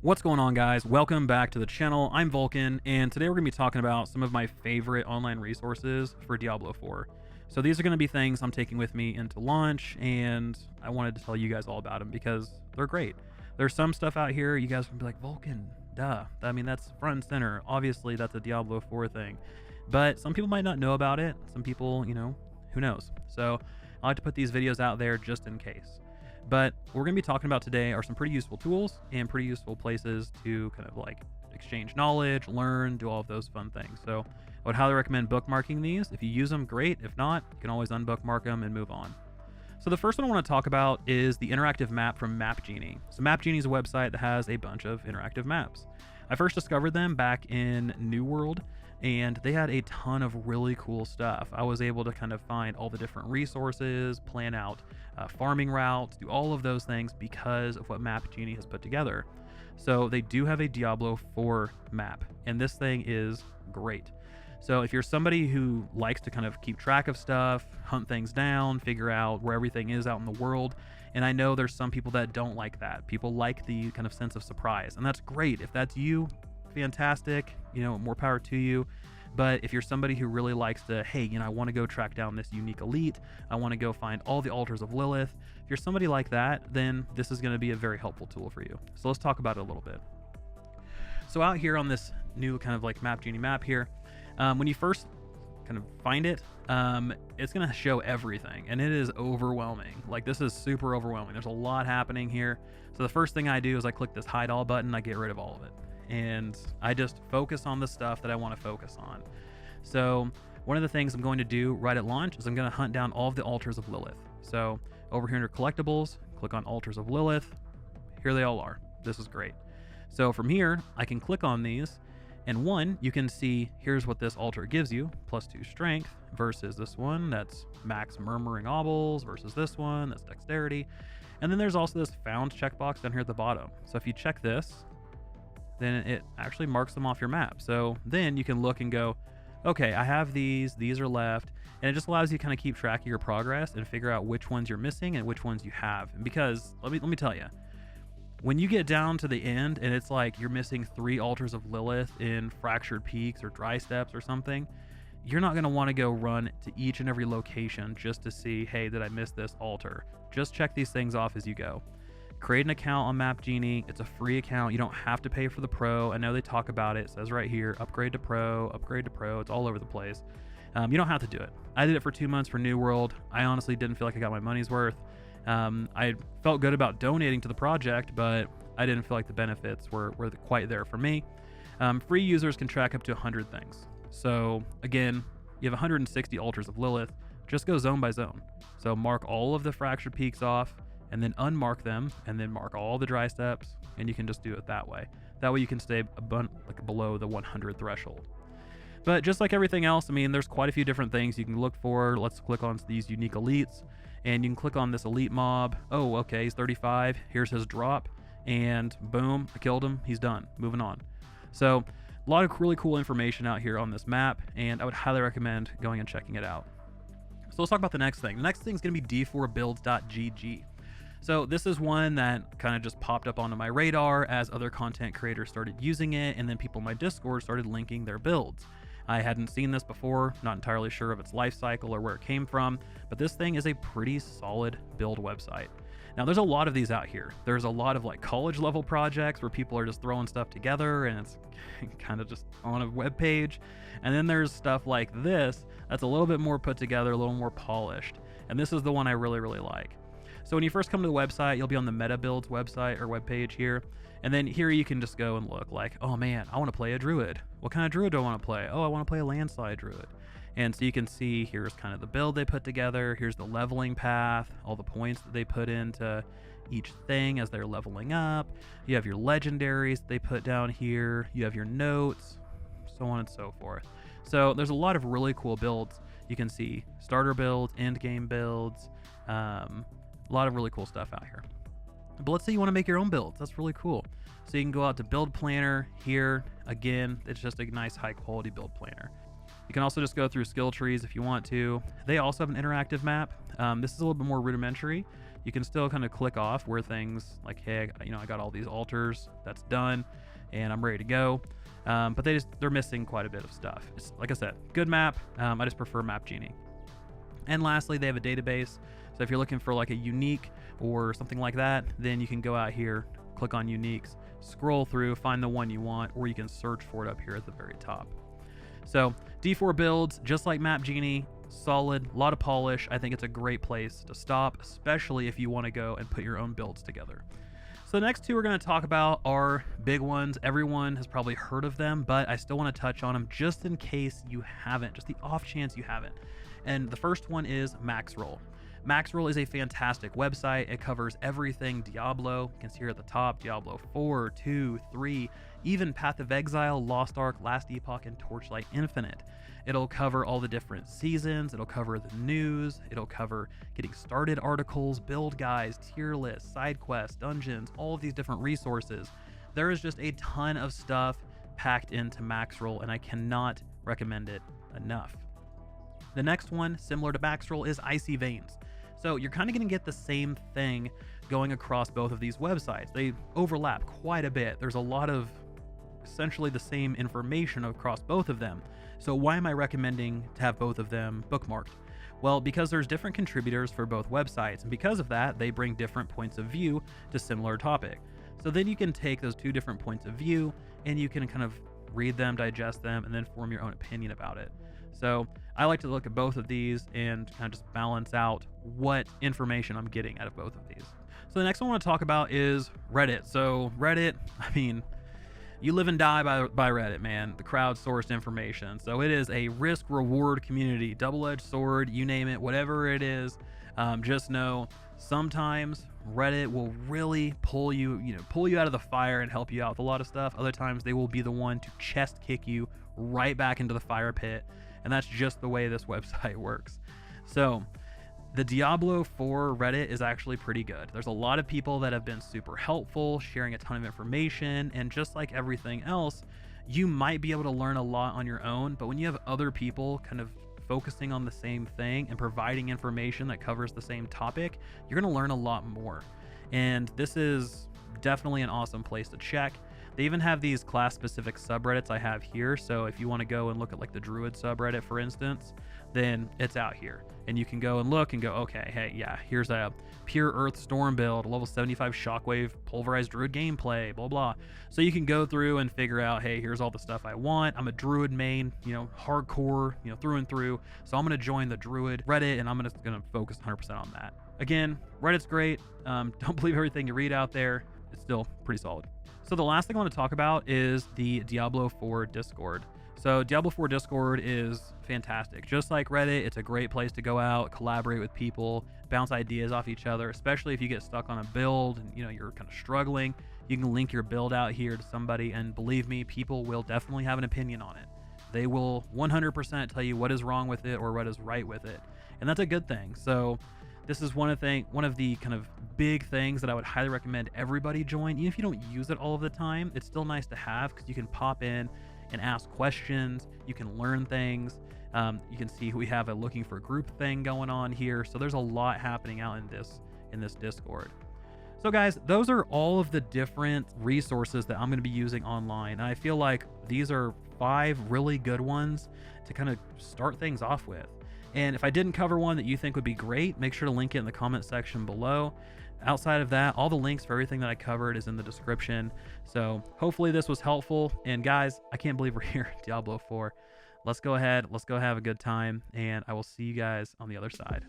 What's going on, guys? Welcome back to the channel. I'm Vulkan, and today we're going to be talking about some of my favorite online resources for Diablo 4. So these are going to be things I'm taking with me into launch, and I wanted to tell you guys all about them because they're great. There's some stuff out here you guys can be like, Vulkan, duh. I mean, that's front and center. Obviously, that's a Diablo 4 thing. But some people might not know about it. Some people, who knows? So I like to put these videos out there just in case. But what we're going to be talking about today are some pretty useful tools and pretty useful places to kind of like exchange knowledge, learn, do all of those fun things. So I would highly recommend bookmarking these. If you use them, great. If not, you can always unbookmark them and move on. So the first one I want to talk about is the interactive map from Mapgenie. So Mapgenie is a website that has a bunch of interactive maps. I first discovered them back in New World, and they had a ton of really cool stuff. I was able to kind of find all the different resources, plan out farming routes, do all of those things because of what Mapgenie has put together. So they do have a Diablo 4 map, and this thing is great. So if you're somebody who likes to kind of keep track of stuff, hunt things down, figure out where everything is out in the world, and I know there's some people that don't like that. People like the kind of sense of surprise, and that's great. If that's you, fantastic, more power to you. But if you're somebody who really likes to, hey, I want to go track down this unique elite, I want to go find all the altars of Lilith, if you're somebody like that, then this is going to be a very helpful tool for you. So let's talk about it a little bit. So out here on this new kind of like Mapgenie map here, when you first kind of find it, it's going to show everything, and it is overwhelming. Like, this is super overwhelming. There's a lot happening here. So the first thing I do is I click this hide all button, I get rid of all of it. And I just focus on the stuff that I want to focus on. So one of the things I'm going to do right at launch is I'm going to hunt down all of the altars of Lilith. So over here under collectibles, click on altars of Lilith. Here they all are. This is great. So from here, I can click on these, and one, you can see here's what this altar gives you, +2 strength, versus this one that's max murmuring obels, versus this one that's dexterity. And then there's also this found checkbox down here at the bottom. So if you check this, then it actually marks them off your map. So then you can look and go, okay, I have these are left, and it just allows you to kind of keep track of your progress and figure out which ones you're missing and which ones you have. And because let me tell you, when you get down to the end and it's like you're missing 3 altars of Lilith in Fractured Peaks or Dry Steppes or something, you're not going to want to go run to each and every location just to see, hey, did I miss this altar? Just check these things off as you go. Create an account on Mapgenie. It's a free account. You don't have to pay for the pro. I know they talk about it. It says right here, upgrade to pro, upgrade to pro. It's all over the place. You don't have to do it. I did it for 2 months for New World. I honestly didn't feel like I got my money's worth. I felt good about donating to the project, but I didn't feel like the benefits were quite there for me. Free users can track up to 100 things. So again, you have 160 altars of Lilith. Just go zone by zone. So mark all of the Fractured Peaks off, and then unmark them, and then mark all the Dry Steppes, and you can just do it that way. That way you can stay below the 100 threshold. But just like everything else, I mean, there's quite a few different things you can look for. Let's click on these unique elites, and you can click on this elite mob. Oh, okay, he's 35. Here's his drop, and boom, I killed him. He's done. Moving on. So a lot of really cool information out here on this map, and I would highly recommend going and checking it out. So let's talk about the next thing. The next thing is going to be d4builds.gg. So this is one that kind of just popped up onto my radar as other content creators started using it, and then people in my Discord started linking their builds. I hadn't seen this before, not entirely sure of its life cycle or where it came from, but this thing is a pretty solid build website. Now there's a lot of these out here. There's a lot of like college level projects where people are just throwing stuff together and it's kind of just on a web page. And then there's stuff like this that's a little bit more put together, a little more polished. And this is the one I really, really like. So when you first come to the website, you'll be on the Meta Builds website or webpage here. And then here you can just go and look like, oh man, I want to play a druid. What kind of druid do I want to play? Oh, I want to play a landslide druid. And so you can see here's kind of the build they put together. Here's the leveling path, all the points that they put into each thing as they're leveling up. You have your legendaries they put down here. You have your notes, so on and so forth. So there's a lot of really cool builds. You can see starter builds, end game builds, a lot of really cool stuff out here. But let's say you want to make your own builds. That's really cool. So you can go out to Build Planner here. Again, it's just a nice high quality build planner. You can also just go through skill trees if you want to. They also have an interactive map. This is a little bit more rudimentary. you can still kind of click off where things like, hey, I got all these altars, that's done, and I'm ready to go. But they're missing quite a bit of stuff. It's, like I said, good map. I just prefer Mapgenie. And lastly, they have a database. So if you're looking for like a unique or something like that, then you can go out here, click on uniques, scroll through, find the one you want, or you can search for it up here at the very top. So D4 builds, just like Mapgenie, solid, a lot of polish. I think it's a great place to stop, especially if you want to go and put your own builds together. So the next two we're going to talk about are big ones. Everyone has probably heard of them, but I still want to touch on them just in case you haven't, just the off chance you haven't. And the first one is Maxroll. Maxroll is a fantastic website. It covers everything Diablo. You can see here at the top, Diablo 4, 2, 3, even Path of Exile, Lost Ark, Last Epoch, and Torchlight Infinite. It'll cover all the different seasons. It'll cover the news. It'll cover getting started articles, build guides, tier lists, side quests, dungeons, all of these different resources. There is just a ton of stuff packed into Maxroll, and I cannot recommend it enough. The next one, similar to Maxroll, is Icyveins. So you're kind of going to get the same thing going across both of these websites. They overlap quite a bit. There's a lot of essentially the same information across both of them. So why am I recommending to have both of them bookmarked? Well, because there's different contributors for both websites, and because of that, they bring different points of view to similar topic. So then you can take those two different points of view and you can kind of read them, digest them, and then form your own opinion about it. So I like to look at both of these and kind of just balance out what information I'm getting out of both of these. So the next one I want to talk about is Reddit. So Reddit, I mean, you live and die by Reddit, man. The crowdsourced information. So it is a risk-reward community, double-edged sword, you name it, whatever it is. Just know sometimes Reddit will really pull you out of the fire and help you out with a lot of stuff. Other times they will be the one to chest kick you right back into the fire pit. And that's just the way this website works. So the Diablo 4 Reddit is actually pretty good. There's a lot of people that have been super helpful, sharing a ton of information, and just like everything else, you might be able to learn a lot on your own, but when you have other people kind of focusing on the same thing and providing information that covers the same topic, you're going to learn a lot more. And this is definitely an awesome place to check. They even have these class-specific subreddits I have here, so if you want to go and look at like the Druid subreddit, for instance, then it's out here. And you can go and look and go, okay, hey, yeah, here's a pure Earth Storm build, level 75 Shockwave, pulverized Druid gameplay, blah, blah. So you can go through and figure out, hey, here's all the stuff I want. I'm a Druid main, hardcore, through and through. So I'm going to join the Druid Reddit, and I'm just going to focus 100% on that. Again, Reddit's great. Don't believe everything you read out there. It's still pretty solid. So the last thing I want to talk about is the Diablo 4 Discord. So Diablo 4 Discord is fantastic. Just like Reddit, it's a great place to go out, collaborate with people, bounce ideas off each other, especially if you get stuck on a build and you're kind of struggling. You can link your build out here to somebody, and believe me, people will definitely have an opinion on it. They will 100% tell you what is wrong with it or what is right with it. And that's a good thing. So this is one of the kind of big things that I would highly recommend everybody join. Even if you don't use it all of the time, it's still nice to have because you can pop in and ask questions. You can learn things. You can see we have a looking for group thing going on here. So there's a lot happening out in this Discord. So guys, those are all of the different resources that I'm going to be using online. And I feel like these are 5 really good ones to kind of start things off with. And if I didn't cover one that you think would be great, make sure to link it in the comment section below. Outside of that, all the links for everything that I covered is in the description. So hopefully this was helpful. And guys, I can't believe we're here at Diablo 4. Let's go ahead. Let's go have a good time. And I will see you guys on the other side.